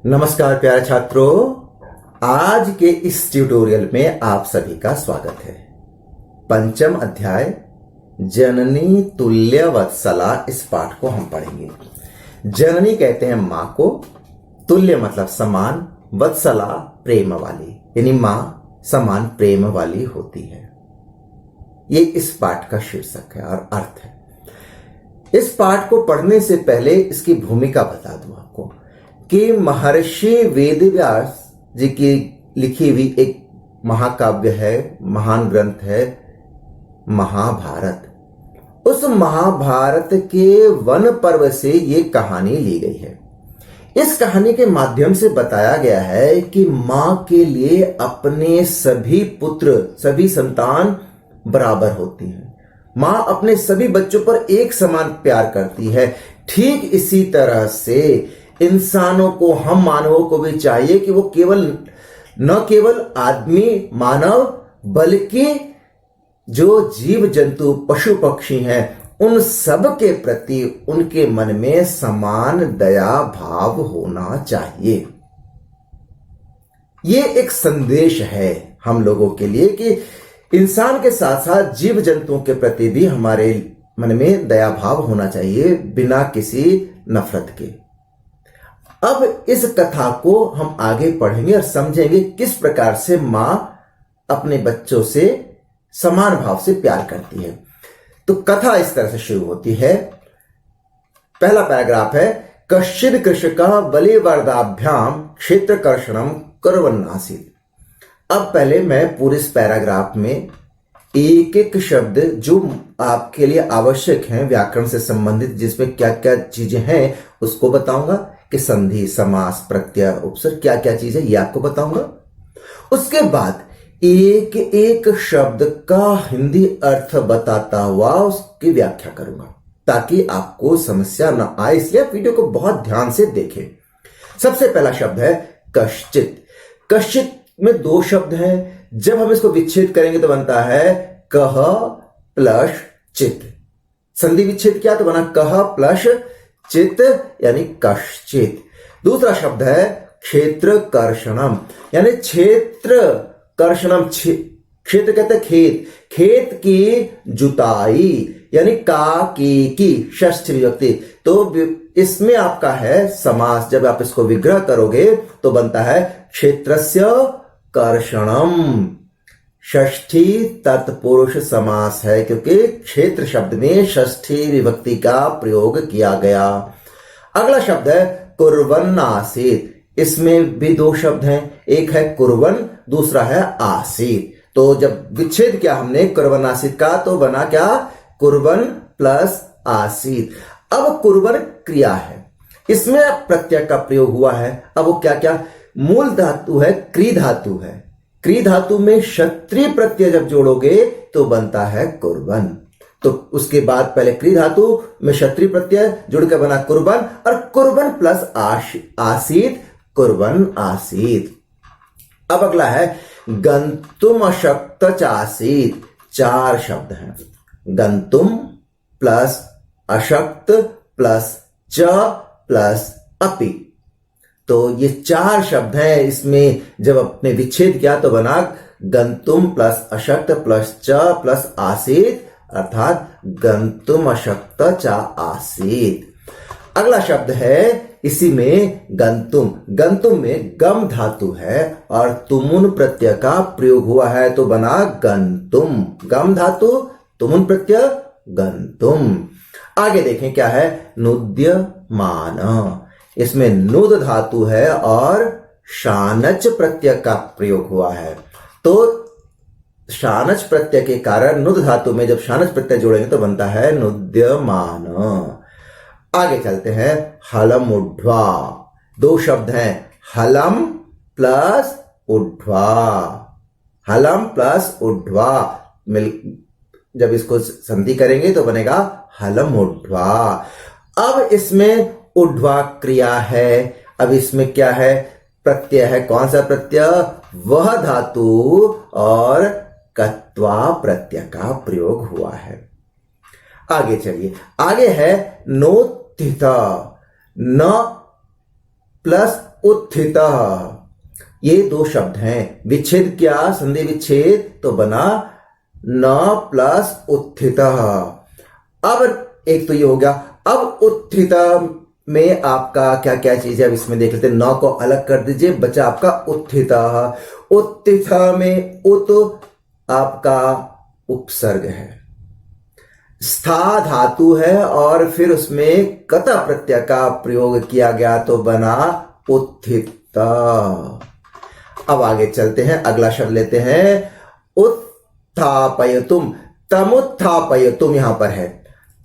नमस्कार प्यारे छात्रों, आज के इस ट्यूटोरियल में आप सभी का स्वागत है। पंचम अध्याय जननी तुल्य वत्सला, इस पाठ को हम पढ़ेंगे। जननी कहते हैं मां को, तुल्य मतलब समान, वत्सला प्रेम वाली, यानी मां समान प्रेम वाली होती है। ये इस पाठ का शीर्षक है और अर्थ है। इस पाठ को पढ़ने से पहले इसकी भूमिका बता दूं आपको कि महर्षि वेदव्यास जी की लिखी हुई एक महाकाव्य है, महान ग्रंथ है महाभारत। उस महाभारत के वन पर्व से ये कहानी ली गई है। इस कहानी के माध्यम से बताया गया है कि मां के लिए अपने सभी पुत्र, सभी संतान बराबर होती हैं। मां अपने सभी बच्चों पर एक समान प्यार करती है। ठीक इसी तरह से इंसानों को, हम मानवों को भी चाहिए कि वो न केवल आदमी मानव, बल्कि जो जीव जंतु पशु पक्षी हैं उन सब के प्रति उनके मन में समान दया भाव होना चाहिए। ये एक संदेश है हम लोगों के लिए कि इंसान के साथ साथ जीव जंतुओं के प्रति भी हमारे मन में दया भाव होना चाहिए, बिना किसी नफरत के। अब इस कथा को हम आगे पढ़ेंगे और समझेंगे किस प्रकार से मां अपने बच्चों से समान भाव से प्यार करती है। तो कथा इस तरह से शुरू होती है। पहला पैराग्राफ है, कश्चिद कृषका बलिवर्दाभ्याम क्षेत्र कर्षणम कुर्वन्नासीत्। अब पहले मैं पूरे इस पैराग्राफ में एक एक शब्द जो आपके लिए आवश्यक हैं व्याकरण से संबंधित, जिसमें क्या क्या चीजें हैं उसको बताऊंगा कि संधि, समास, प्रत्यय, उपसर्ग क्या क्या चीजें, ये आपको बताऊंगा। उसके बाद एक एक शब्द का हिंदी अर्थ बताता हुआ उसकी व्याख्या करूंगा ताकि आपको समस्या न आए, इसलिए आप वीडियो को बहुत ध्यान से देखें। सबसे पहला शब्द है कश्चित। कश्चित में दो शब्द हैं। जब हम इसको विच्छेद करेंगे तो बनता है कह प्लस चित। संधि विच्छेद क्या, तो बना कह प्लस चित यानी कश्चित। दूसरा शब्द है क्षेत्र कर्षणम, यानी क्षेत्र कर्षणम। क्षेत्र कहते हैं खेत, खेत की जुताई, यानी की षष्ठी विभक्ति। तो इसमें आपका है समास। जब आप इसको विग्रह करोगे तो बनता है क्षेत्रस्य कर्षणम। षष्ठी तत्पुरुष समास है क्योंकि क्षेत्र शब्द में षष्ठी विभक्ति का प्रयोग किया गया। अगला शब्द है कुर्वन्नासीत्। इसमें भी दो शब्द हैं, एक है कुर्वन, दूसरा है आसीत्। तो जब विच्छेद किया हमने कुर्वन्नासीत् का तो बना क्या, कुर्वन प्लस आसीत्। अब कुर्वन क्रिया है, इसमें प्रत्यय का प्रयोग हुआ है। अब वो क्या क्या, मूल धातु है क्री धातु है। क्री धातु में क्षत्रिय प्रत्यय जब जोड़ोगे तो बनता है कुर्बन। तो उसके बाद पहले क्री धातु में क्षत्रिय प्रत्यय जुड़कर बना कुर्बन, और कुर्बन प्लस आसीत, कुर्बन आसीत। अब अगला है गंतुम अशक्त चासीत। चार शब्द हैं, गंतुम प्लस अशक्त प्लस च प्लस अपि। तो ये चार शब्द हैं। इसमें जब अपने विच्छेद किया तो बना गंतुम प्लस अशक्त प्लस च प्लस आसीत, अर्थात गंतुम अशक्त च आसीत। अगला शब्द है इसी में गंतुम। गंतुम में गम धातु है और तुमुन प्रत्यय का प्रयोग हुआ है तो बना गंतुम। गम धातु, तुमुन प्रत्यय, गंतुम। आगे देखें क्या है, नुद्यमान। इसमें नुद धातु है और शानच प्रत्यय का प्रयोग हुआ है। तो शानच प्रत्यय के कारण नुद धातु में जब शानच प्रत्यय जोड़ेंगे तो बनता है नुद्यमान। आगे चलते हैं, हलम उड्ढ्वा। दो शब्द हैं, हलम प्लस उड्ढ्वा। हलम प्लस उड्ढ्वा जब इसको संधि करेंगे तो बनेगा हलम उड्ढ्वा। अब इसमें उड्ढ्वा क्रिया है। अब इसमें क्या है, प्रत्यय है। कौन सा प्रत्यय, वह धातु और कत्वा प्रत्यय का प्रयोग हुआ है। आगे चलिए, आगे है नोत्थित। न प्लस उत्थितः। ये दो शब्द हैं। विच्छेद क्या? संधि विच्छेद, तो बना न प्लस उत्थितः। अब एक तो ये हो गया। अब उत्थितः में आपका क्या क्या चीज है, अब इसमें देख लेते हैं। न को अलग कर दीजिए, बचा आपका उत्थितः। उत्थितः में उत आपका उपसर्ग है, स्था धातु है और फिर उसमें कता प्रत्यय का प्रयोग किया गया तो बना उत्थिता। अब आगे चलते हैं, अगला शब्द लेते हैं उत्थापयतुम। तमुत्थापयतुम यहां पर है,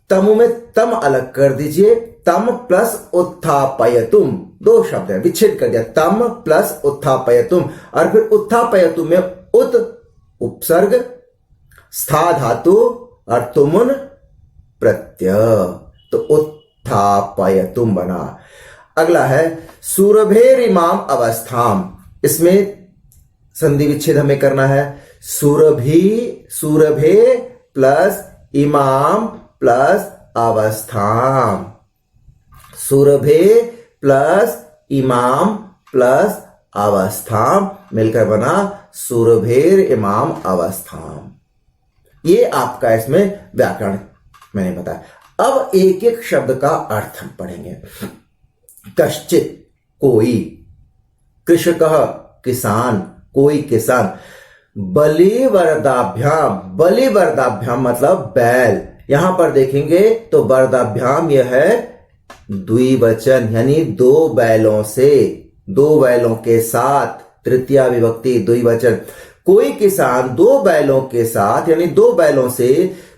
तमु में तम अलग कर दीजिए, तम प्लस उत्थापयतुम दो शब्द है, विच्छेद कर दिया, तम प्लस उत्थापयतुम। और फिर उत्थापयतुम में उत उपसर्ग, स्था धातु और तुमुन प्रत्यय, तो उत्थापयतुम बना। अगला है सुरभेरिमाम अवस्थाम। इसमें संधि विच्छेद हमें करना है। सुरभि, सुरभे प्लस इमाम प्लस अवस्थाम, सुरभे प्लस इमाम प्लस अवस्थाम मिलकर बना सुरभेर इमाम अवस्थाम। ये आपका इसमें व्याकरण मैंने बताया। अब एक एक शब्द का अर्थ हम पढ़ेंगे। कश्चित कोई, कृषकः किसान, कोई किसान, बलिवर्दाभ्याम, बलिवर्दाभ्याम मतलब बैल। यहां पर देखेंगे तो वर्दाभ्याम यह है द्विवचन, यानी दो बैलों से, दो बैलों के साथ, तृतीया विभक्ति द्विवचन। कोई किसान दो बैलों के साथ यानी दो बैलों से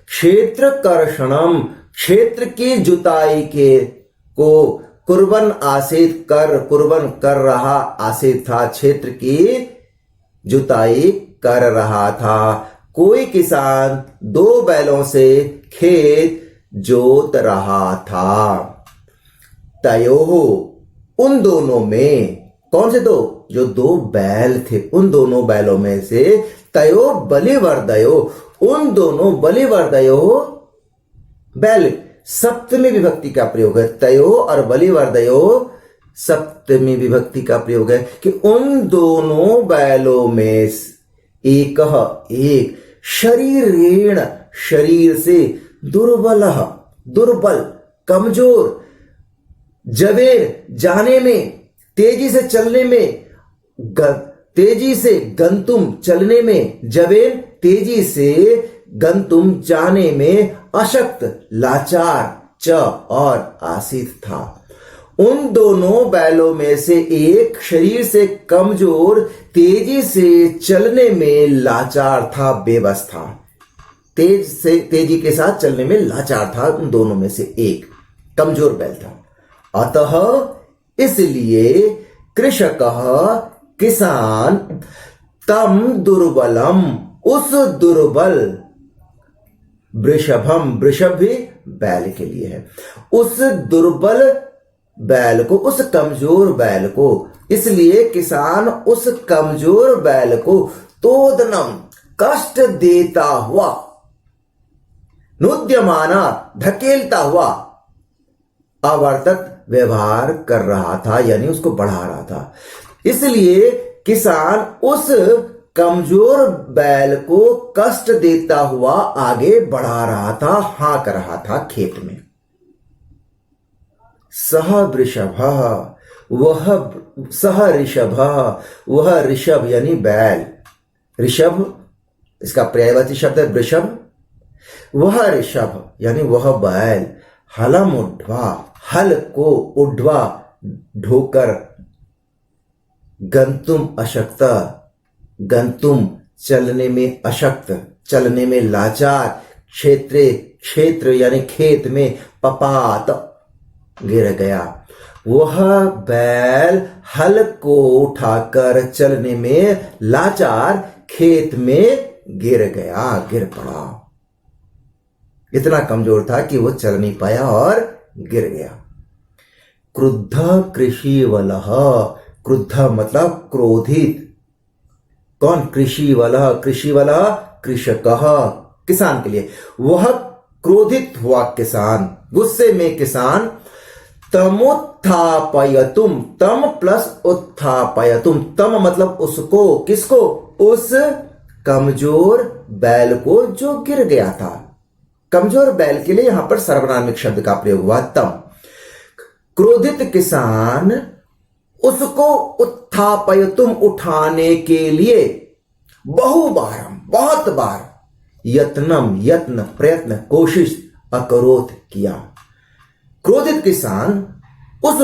क्षेत्र कर्षणम, क्षेत्र की जुताई के को कुर्बन आसित कर, कुर्बन कर रहा, आसित था, क्षेत्र की जुताई कर रहा था। कोई किसान दो बैलों से खेत जोत रहा था। तयोहो, उन दोनों में, कौन से दो? जो दो बैल थे, उन दोनों बैलों में से, तयो बलिवर्दयो, उन दोनों बलिवर्दयो, बैल सप्तमी विभक्ति का प्रयोग है। तयो और बलिवर्दयो सप्तमी विभक्ति का प्रयोग है कि उन दोनों बैलों में एक, एक शरीरेण, शरीर से, दुर्बल, दुर्बल कमजोर, जवेर जाने में, तेजी से चलने में, तेजी से गंतुम चलने में, जवेर तेजी से, गंतुम जाने में, अशक्त लाचार, च और आसित था। उन दोनों बैलों में से एक शरीर से कमजोर, तेजी से चलने में लाचार था, बेबस था, तेजी के साथ चलने में लाचार था। उन दोनों में से एक कमजोर बैल था। अतः इसलिए कृषकः किसान, तम दुर्बलम, उस दुर्बल, वृषभम, वृषभ भी बैल के लिए है, उस दुर्बल बैल को, उस कमजोर बैल को, इसलिए किसान उस कमजोर बैल को तोदनम, कष्ट देता हुआ, नुद्यमाना, धकेलता हुआ, अवर्तक व्यवहार कर रहा था, यानी उसको बढ़ा रहा था। इसलिए किसान उस कमजोर बैल को कष्ट देता हुआ आगे बढ़ा रहा था, हाँक रहा था खेत में। सह वृषभः, वह सह ऋषभः, वह ऋषभ यानी बैल, ऋषभ इसका पर्यायवाची शब्द है वृषभ। वह ऋषभ यानी वह बैल, हलम उड्ढवा, हल को उड्ढवा ढोकर, गंतुम अशक्त, गंतुम चलने में अशक्त, चलने में लाचार, क्षेत्रे, क्षेत्र यानी खेत में, पपात गिर गया। वह बैल हल को उठाकर चलने में लाचार खेत में गिर गया, गिर पड़ा। इतना कमजोर था कि वो चल नहीं पाया और गिर गया। क्रुद्ध कृषिवलः, क्रुद्ध मतलब क्रोधित। कौन? कृषिवलः, कृषिवलः कृषकः, किसान के लिए। वह क्रोधित हुआ किसान, गुस्से में किसान, तमुत्थापयतुम, तम प्लस उत्थापयतुम, तम मतलब उसको, किसको, उस कमजोर बैल को जो गिर गया था। कमजोर बैल के लिए यहां पर सर्वनामिक शब्द का प्रयोग हुआ तम। क्रोधित किसान उसको उत्थापयतुम उठाने के लिए बहुबार, बहुत बार यत्नम, यत्न, प्रयत्न, कोशिश अकरोत किया। क्रोधित किसान उस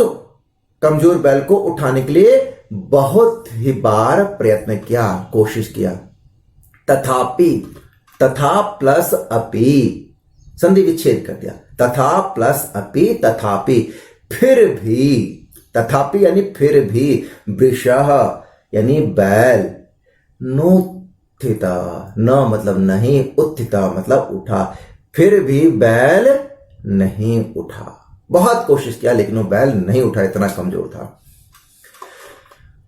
कमजोर बैल को उठाने के लिए बहुत ही बार प्रयत्न किया, कोशिश किया। तथापि, तथा प्लस अपि, संधि विच्छेद कर दिया। तथा प्लस अपि, तथापि, फिर भी, तथापि यानी फिर भी, वृषः यानी बैल, नोत्थिता, न मतलब नहीं, उत्थिता मतलब उठा, फिर भी बैल नहीं उठा। बहुत कोशिश किया लेकिन वो बैल नहीं उठा, इतना कमजोर था।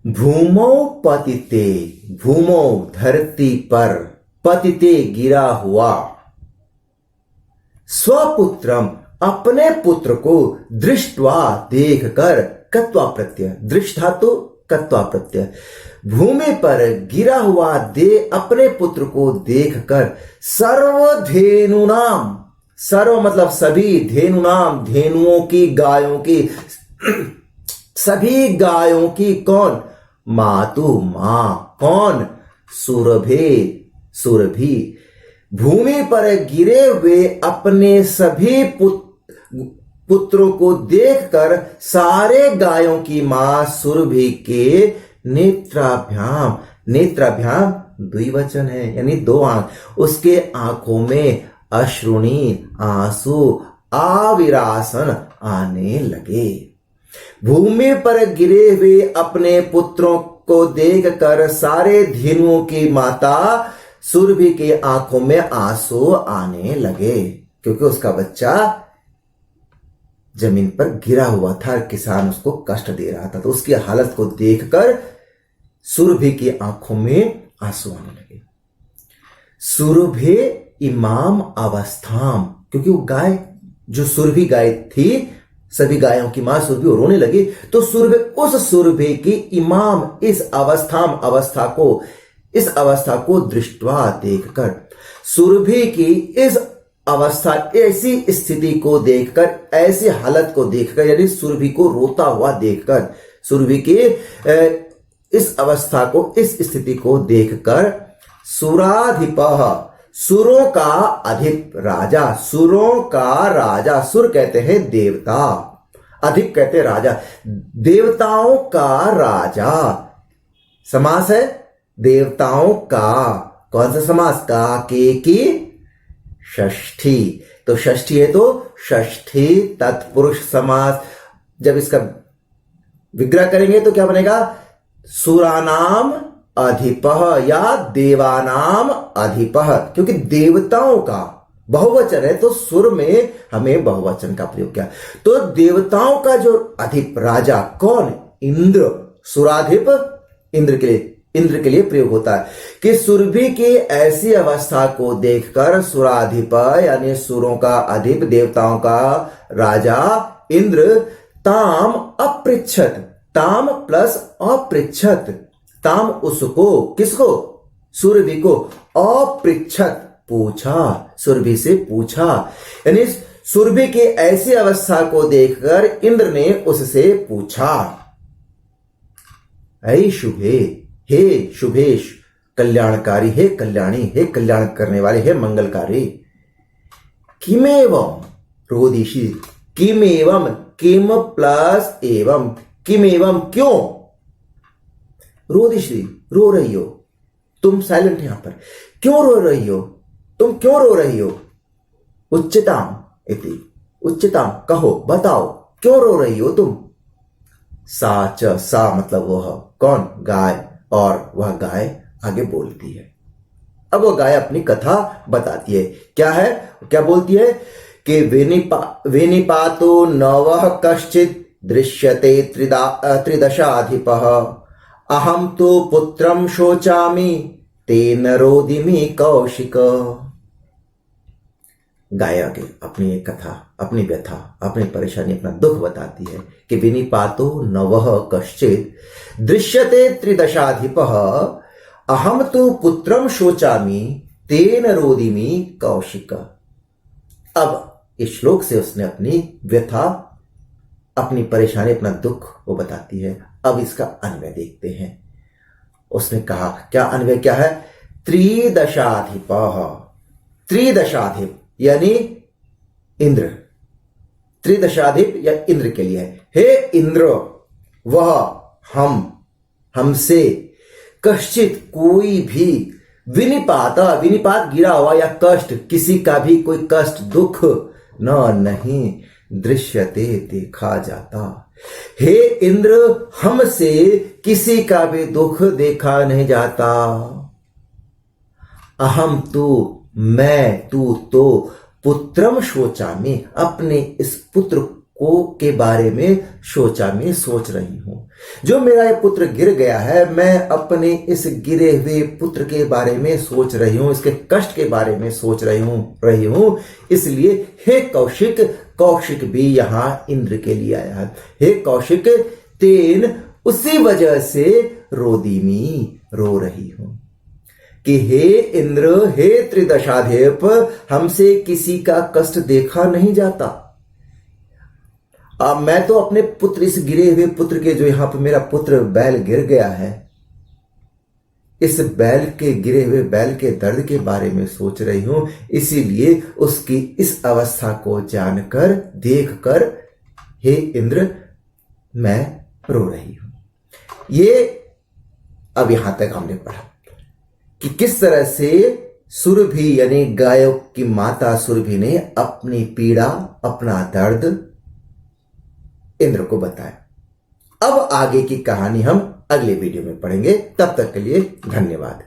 भूमौ पतिते, भूमौ धरती पर, पतिते गिरा हुआ, स्वपुत्रम अपने पुत्र को, दृष्टवा देखकर, कत्वा प्रत्यय, दृष्ट धातु कत्वा प्रत्यय, भूमि पर गिरा हुआ दे अपने पुत्र को देखकर, सर्वधेनुनाम, सर्व मतलब सभी, धेनुनाम धेनुओं की, गायों की, सभी गायों की, कौन, मातु मां, कौन, सुरभे, सुरभि, भूमि पर गिरे हुए अपने सभी पुत्रों को देखकर सारे गायों की मां सुरभि के नेत्राभ्याम, नेत्राभ्याम द्विवचन है यानी दो आंख, उसके आंखों में अश्रुणी, आंसू, आविरासन आने लगे। भूमि पर गिरे हुए अपने पुत्रों को देखकर सारे धेनुओं की माता सुरभि की आंखों में आंसू आने लगे, क्योंकि उसका बच्चा जमीन पर गिरा हुआ था, किसान उसको कष्ट दे रहा था, तो उसकी हालत को देखकर सुरभि की आंखों में आंसू आने लगे। सुरभि इमाम अवस्थाम, क्योंकि वो गाय, जो सुरभि गाय थी, सभी गायों की मां सुरभि रोने लगी, तो सुरभि, उस सुरभि की इमाम, इस अवस्थाम, अवस्था को, इस अवस्था को दृष्टवा देखकर, सुरभि की इस अवस्था, ऐसी स्थिति को देखकर, ऐसी हालत को देखकर, यानी सुरभि को रोता हुआ देखकर, सुरभि की इस अवस्था को, इस स्थिति को देखकर, सुराधिपः, सुरों का अधिप राजा, सुरों का राजा, सुर कहते हैं देवता, अधिप कहते हैं राजा, देवताओं का राजा, समास है देवताओं का, कौन सा समास, का के की षष्ठी, तो षष्ठी है तो षष्ठी तत्पुरुष समास। जब इसका विग्रह करेंगे तो क्या बनेगा, सुरानाम अधिपः या देवानाम अधिपः, क्योंकि देवताओं का बहुवचन है तो सुर में हमें बहुवचन का प्रयोग किया, तो देवताओं का जो अधिप राजा कौन, इंद्र, सुराधिप इंद्र के लिए प्रयोग होता है कि सुरभि की ऐसी अवस्था को देखकर सुराधिप यानी सुरों का अधिप, देवताओं का राजा इंद्र, ताम अपृच्छत, ताम प्लस अपृच्छत, ताम उसको, किसको, सुरभि को, अपृच्छत पूछा, सुरभि से पूछा, यानी सुरभि की ऐसी अवस्था को देखकर इंद्र ने उससे पूछा, ऐ शुभे, हे शुभेश, कल्याणकारी, हे कल्याणी, हे कल्याण करने वाले, हे मंगलकारी, किमेवम, रोदिशी, किमेवम, किम प्लस एवं, किमेवम क्यों, रोदिशी रो रही हो, तुम साइलेंट यहां पर, क्यों रो रही हो, तुम क्यों रो रही हो, उच्चताम इति, उच्चताम कहो, बताओ क्यों रो रही हो तुम, साच, सा मतलब वह, कौन, गाय, और वह गाय आगे बोलती है। अब वह गाय अपनी कथा बताती है, क्या है, क्या बोलती है कि वेनिपातो नवः कश्चित दृश्यते त्रिदशाधिपः, अहम तो पुत्रम शोचामि तेन रोदिमि कौशिक। गाय आगे अपनी एक कथा, अपनी व्यथा, अपनी परेशानी, अपना दुख बताती है कि विनिपातो नवः कश्चित दृश्यते त्रिदशाधिपः अहम तो पुत्रम शोचामि तेन रोदिमि कौशिक। अब इस श्लोक से उसने अपनी व्यथा, अपनी परेशानी, अपना दुख वो बताती है। अब इसका अन्वय देखते हैं। उसने कहा, क्या अन्वय क्या है? त्रिदशाधिपः, त्रिदशाधिप यानी इंद्र, त्रिदशाधिप या इंद्र के लिए है। हे इंद्र, वह हमसे कश्चित कोई भी विनिपाता, विनिपात गिरा हुआ या कष्ट, किसी का भी कोई कष्ट दुख न नहीं दृश्यते देखा जाता। हे इंद्र, हमसे किसी का भी दुख देखा नहीं जाता। अहम तू, मैं, तू तो पुत्रम शोचामि, अपने इस पुत्र को के बारे में शोचामि, सोच रही हूं। जो मेरा ये पुत्र गिर गया है, मैं अपने इस गिरे हुए पुत्र के बारे में सोच रही हूं, इसके कष्ट के बारे में सोच रही हूं। इसलिए हे कौशिक, कौशिक भी यहां इंद्र के लिए आया है। हे कौशिक, तेन, उसी वजह से रोदिमी, रो रही हूं कि हे इंद्र, हे त्रिदशाधिप, हमसे किसी का कष्ट देखा नहीं जाता। मैं तो अपने पुत्र, इस गिरे हुए पुत्र के, जो यहां पर मेरा पुत्र बैल गिर गया है, इस बैल के, गिरे हुए बैल के दर्द के बारे में सोच रही हूं। इसीलिए उसकी इस अवस्था को जानकर, देखकर, हे इंद्र, मैं रो रही हूं। ये अब यहां तक हमने पढ़ा कि किस तरह से सुरभि यानी गायों की माता सुरभि ने अपनी पीड़ा, अपना दर्द इंद्र को बताया। अब आगे की कहानी हम अगले वीडियो में पढ़ेंगे। तब तक के लिए धन्यवाद।